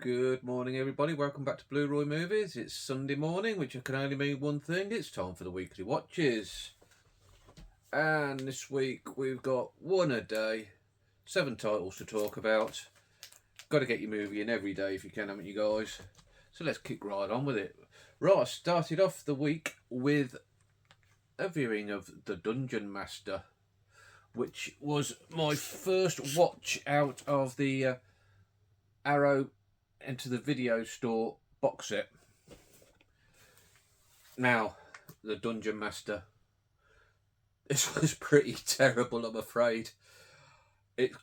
Good morning, everybody. Welcome back to Blu-Roy Movies. It's Sunday morning, which can only mean one thing. It's time for the weekly watches. And this week we've got one a day, 7 titles to talk about. Got to get your movie in every day if you can, haven't you guys? So let's kick right on with it. Right, I started off the week with a viewing of The Dungeon Master, which was my first watch out of the Arrow Enter the Video Store box set. Now, The Dungeon Master. This was pretty terrible, I'm afraid. It's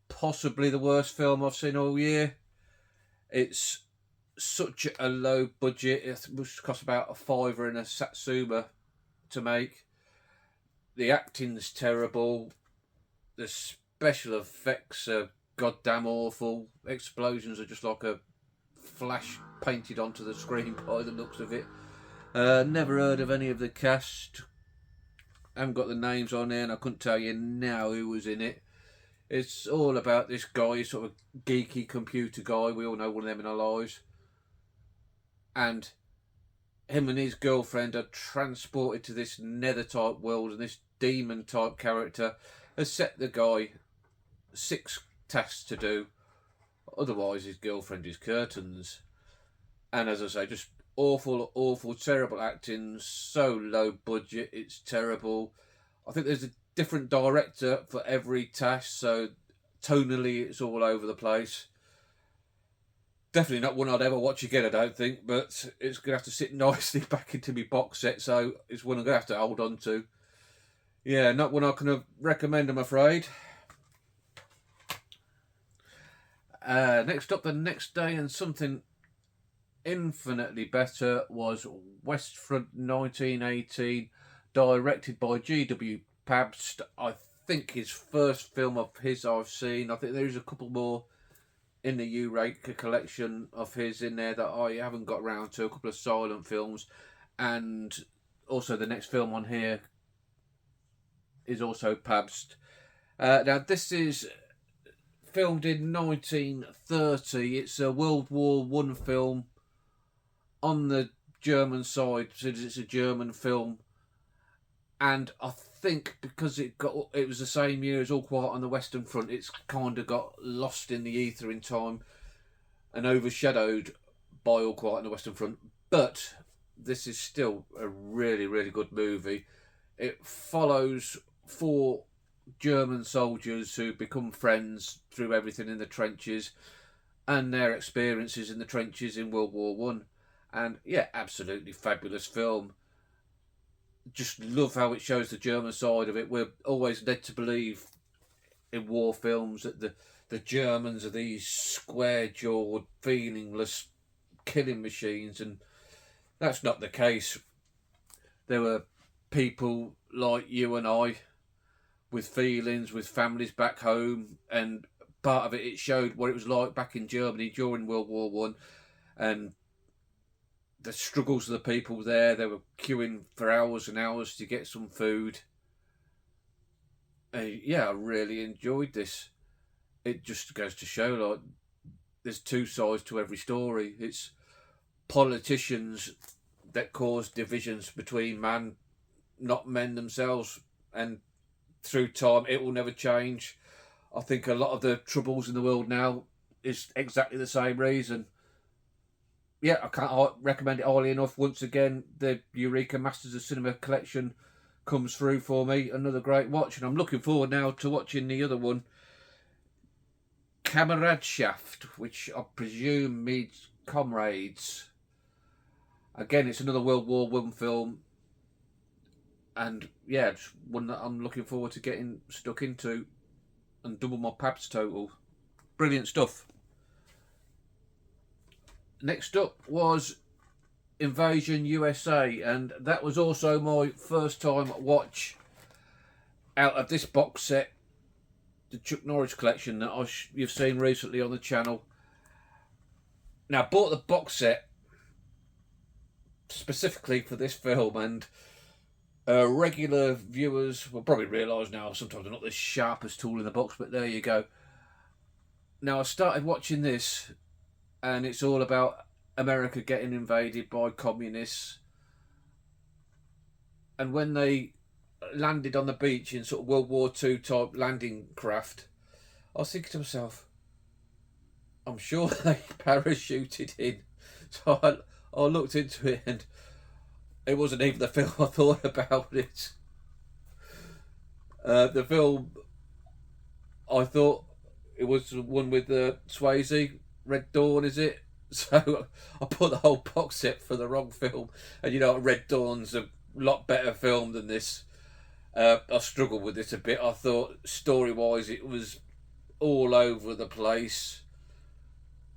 possibly the worst film I've seen all year. It's such a low budget. It must cost about a £5 in a Satsuma to make. The acting's terrible. The special effects are goddamn awful. Explosions are just like a flash painted onto the screen by the looks of it. Never heard of any of the cast. Haven't got the names on there, and I couldn't tell you now who was in it. It's all about this guy, sort of geeky computer guy. We all know one of them in our lives. And him and his girlfriend are transported to this nether type world, and this demon type character has set the guy 6 tasks to do. Otherwise his girlfriend is curtains. And as I say, just awful, terrible acting, so low budget, it's terrible. I think there's a different director for every task, so tonally it's all over the place. Definitely not one I'd ever watch again, I don't think, but it's going to have to sit nicely back into my box set, so it's one I'm going to have to hold on to. Yeah, not one I can recommend, I'm afraid. Next up, the next day, and something infinitely better, was Westr 1918, directed by G.W. Pabst. I think his first film of his I've seen. I think there's a couple more in the Eureka collection of his in there that I haven't got round to. A couple of silent films, and also the next film on here is also Pabst. Now this is filmed in 1930. It's a World War I film on the German side, since it's a German film. And I think because it was the same year as All Quiet on the Western Front, it's kind of got lost in the ether in time and overshadowed by All Quiet on the Western Front. But this is still a really good movie. It follows 4 German soldiers who become friends through everything in the trenches and their experiences in the trenches in World War One. And yeah, absolutely fabulous film. Just love how it shows the German side of it. We're always led to believe in war films that the Germans are these square-jawed, feelingless killing machines, and that's not the case. There were people like you and I with feelings, with families back home, and part of it showed what it was like back in Germany during World War One, and the struggles of the people there. They were queuing for hours and hours to get some food. Yeah, I really enjoyed this. It just goes to show, like, there's 2 sides to every story. It's politicians that cause divisions between man, not men themselves, and through time it will never change. I think a lot of the troubles in the world now is exactly the same reason. Yeah, I can't recommend it highly enough. Once again, the Eureka Masters of Cinema collection comes through for me. Another great watch, and I'm looking forward now to watching the other one, Kameradschaft, which I presume means comrades. Again, it's another World War One film, and yeah, just one that I'm looking forward to getting stuck into and double my Pabst total. Brilliant stuff. Next up was Invasion USA, and that was also my first time watch out of this box set, the Chuck Norris collection that you've seen recently on the channel. Now, I bought the box set specifically for this film, and regular viewers will probably realise now sometimes they're not the sharpest tool in the box, but there you go. Now, I started watching this and it's all about America getting invaded by communists. And when they landed on the beach in sort of World War II type landing craft, I was thinking to myself, I'm sure they parachuted in. So I looked into it, and it wasn't even the film I thought about it. The film, I thought it was the one with Swayze, Red Dawn, is it? So I put the whole box set for the wrong film. And you know, Red Dawn's a lot better film than this. I struggled with it a bit. I thought story-wise it was all over the place.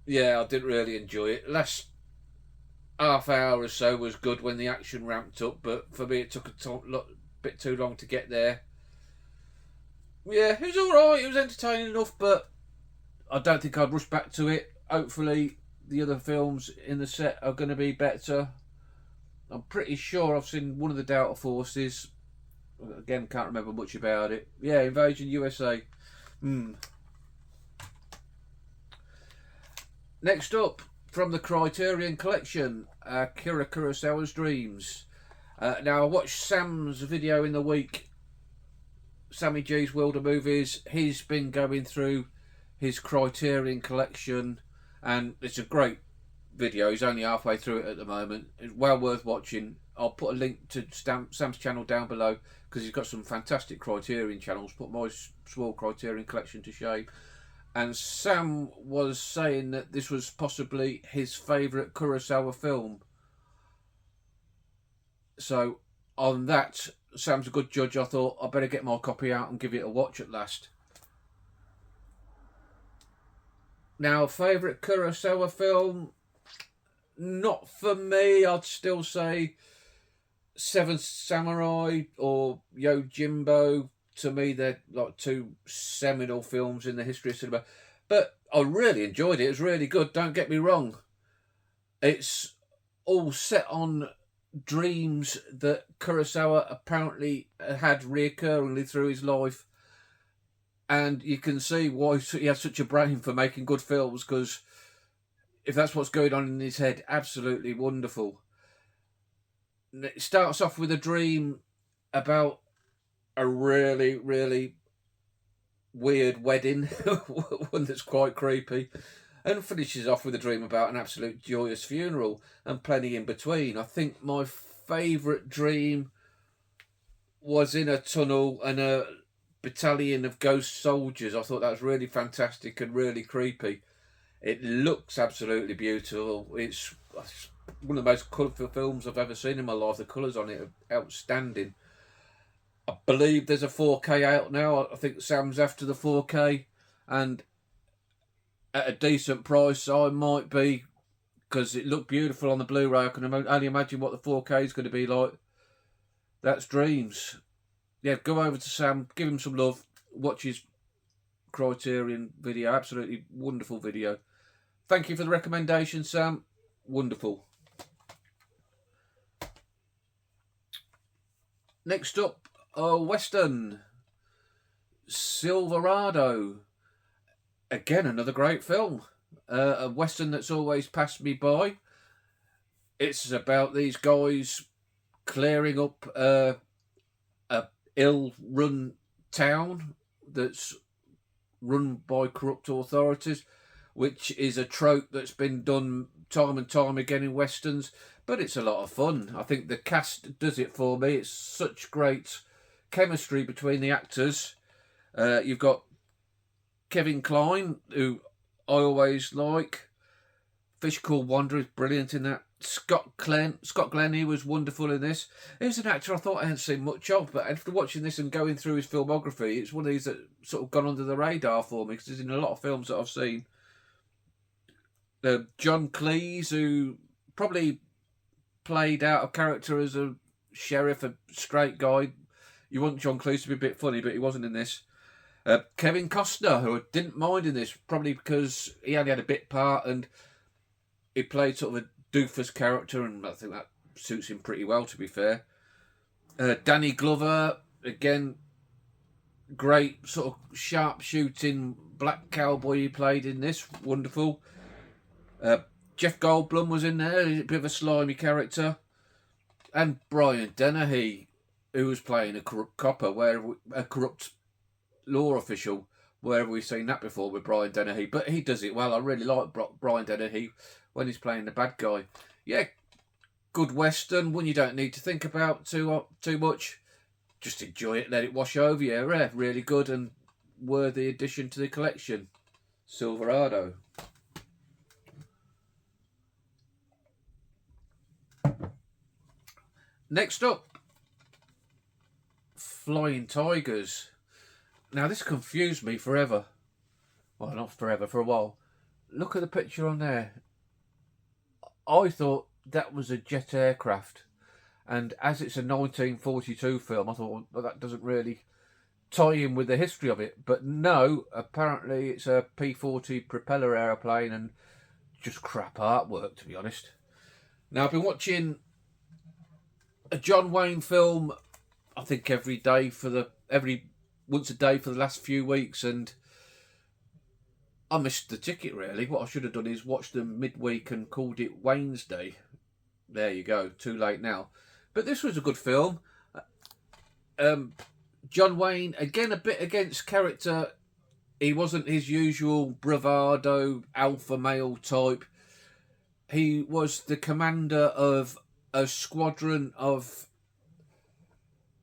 Yeah, I didn't really enjoy it. Last half hour or so was good when the action ramped up, but for me it took a bit too long to get there. Yeah, it was alright, it was entertaining enough, but I don't think I'd rush back to it. Hopefully the other films in the set are going to be better. I'm pretty sure I've seen one of the Delta Forces. Again, can't remember much about it. Yeah, Invasion USA. Next up, from the Criterion Collection, Akira Kurosawa's Dreams. Now, I watched Sam's video in the week, Sammy G's World of Movies. He's been going through his Criterion Collection, and it's a great video. He's only halfway through it at the moment. It's well worth watching. I'll put a link to Sam's channel down below, because he's got some fantastic Criterion channels. Put my small Criterion collection to shame. And Sam was saying that this was possibly his favourite Kurosawa film. So on that, Sam's a good judge. I thought I better get my copy out and give it a watch at last. Now, favourite Kurosawa film? Not for me. I'd still say Seven Samurai or Yojimbo. To me, they're like two seminal films in the history of cinema. But I really enjoyed it. It was really good. Don't get me wrong. It's all set on dreams that Kurosawa apparently had reoccurringly through his life. And you can see why he has such a brain for making good films, because if that's what's going on in his head, absolutely wonderful. It starts off with a dream about a really, really weird wedding, one that's quite creepy, and finishes off with a dream about an absolute joyous funeral and plenty in between. I think my favourite dream was in a tunnel and a battalion of ghost soldiers. I thought that was really fantastic and really creepy. It looks absolutely beautiful. It's one of the most colourful films I've ever seen in my life. The colours on it are outstanding. I believe there's a 4K out now. I think Sam's after the 4K, and at a decent price. I might be, because it looked beautiful on the Blu-ray. I can only imagine what the 4K is going to be like. That's Dreams. Yeah, go over to Sam, give him some love, watch his Criterion video. Absolutely wonderful video. Thank you for the recommendation, Sam. Wonderful. Next up, a Western, Silverado. Again, another great film. A Western that's always passed me by. It's about these guys clearing up a ill-run town that's run by corrupt authorities, which is a trope that's been done time and time again in Westerns, but it's a lot of fun. I think the cast does it for me. It's such great chemistry between the actors. You've got Kevin Kline, who I always like. Fish Called Wanderer is brilliant in that. Scott Glenn, he was wonderful in this. He was an actor I thought I hadn't seen much of, but after watching this and going through his filmography, it's one of these that sort of gone under the radar for me, because he's in a lot of films that I've seen. John Cleese, who probably played out of character as a sheriff, a straight guy. You want John Cleese to be a bit funny, but he wasn't in this. Kevin Costner, who I didn't mind in this, probably because he only had a bit part and he played sort of a doofus character, and I think that suits him pretty well, to be fair. Danny Glover, again, great sort of sharp-shooting black cowboy he played in this. Wonderful. Jeff Goldblum was in there, a bit of a slimy character. And Brian Dennehy, who was playing a corrupt copper, a corrupt law official, wherever we've seen that before with Brian Dennehy. But he does it well. I really like Brian Dennehy when he's playing the bad guy. Yeah, good Western, one you don't need to think about too much. Just enjoy it, let it wash over you. Yeah, really good and worthy addition to the collection. Silverado. Next up, Flying Tigers. Now this confused me forever. Well, not forever, for a while. Look at the picture on there. I thought that was a jet aircraft. And as it's a 1942 film, I thought, well, that doesn't really tie in with the history of it. But no, apparently it's a P-40 propeller aeroplane and just crap artwork, to be honest. Now, I've been watching a John Wayne film, I think once a day for the last few weeks, and I missed the ticket, really. What I should have done is watched them midweek and called it Wayne's Day. There you go, too late now. But this was a good film. John Wayne, again, a bit against character. He wasn't his usual bravado, alpha male type. He was the commander of a squadron of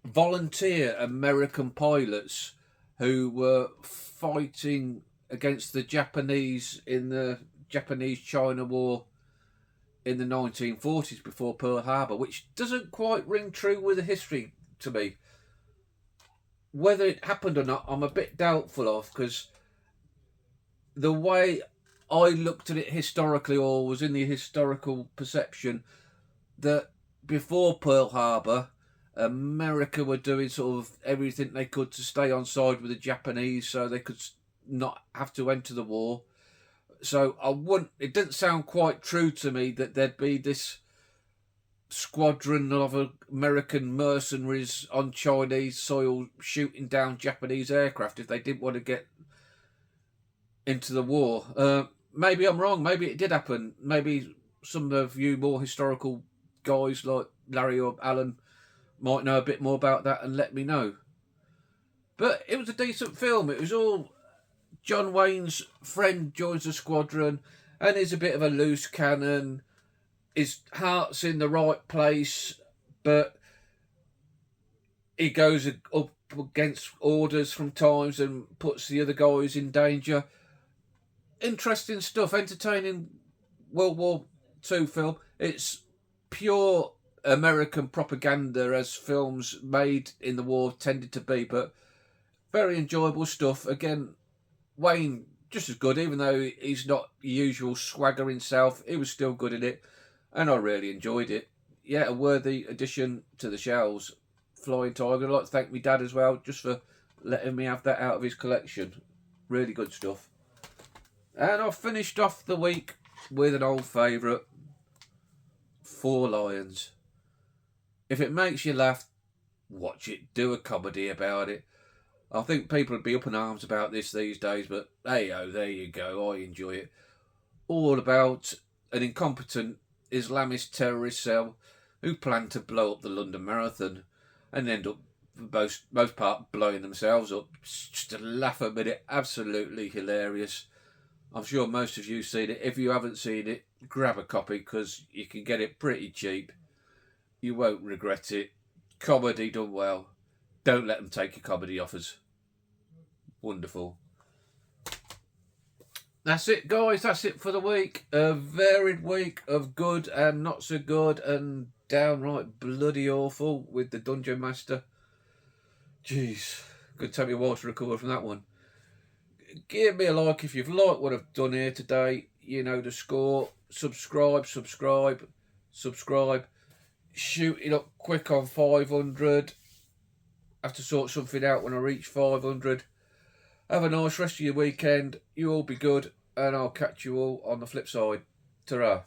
volunteer American pilots who were fighting against the Japanese in the Japanese-China War in the 1940s before Pearl Harbor, which doesn't quite ring true with the history to me. Whether it happened or not, I'm a bit doubtful of, because the way I looked at it historically, or was in the historical perception, that before Pearl Harbor, America were doing sort of everything they could to stay on side with the Japanese so they could not have to enter the war. So it didn't sound quite true to me that there'd be this squadron of American mercenaries on Chinese soil shooting down Japanese aircraft if they didn't want to get into the war. Maybe I'm wrong. Maybe it did happen. Maybe some of you more historical guys like Larry or Alan might know a bit more about that and let me know. But it was a decent film. It was all John Wayne's friend joins the squadron and is a bit of a loose cannon. His heart's in the right place, but he goes up against orders from times and puts the other guys in danger. Interesting stuff, entertaining World War II film. It's pure American propaganda, as films made in the war tended to be, but very enjoyable stuff. Again, Wayne just as good, even though he's not the usual swagger himself. He was still good in it, and I really enjoyed it. Yeah, a worthy addition to the shelves. Flying Tiger. I'd like to thank my dad as well, just for letting me have that out of his collection. Really good stuff. And I've finished off the week with an old favourite, Four Lions. If it makes you laugh, watch it. Do a comedy about it. I think people would be up in arms about this these days, but hey-oh, there you go. I enjoy it. All about an incompetent Islamist terrorist cell who planned to blow up the London Marathon and end up, for most part, blowing themselves up. It's just a laugh a minute. Absolutely hilarious. I'm sure most of you have seen it. If you haven't seen it, grab a copy because you can get it pretty cheap. You won't regret it. Comedy done well. Don't let them take your comedy offers. Wonderful. That's it, guys. That's it for the week. A varied week of good and not so good and downright bloody awful with the Dungeon Master. Jeez. Could take me a while to recover from that one. Give me a like if you've liked what I've done here today. You know the score. Subscribe. Shoot it up quick on 500. Have to sort something out when I reach 500. Have a nice rest of your weekend. You all be good, and I'll catch you all on the flip side. Ta-ra.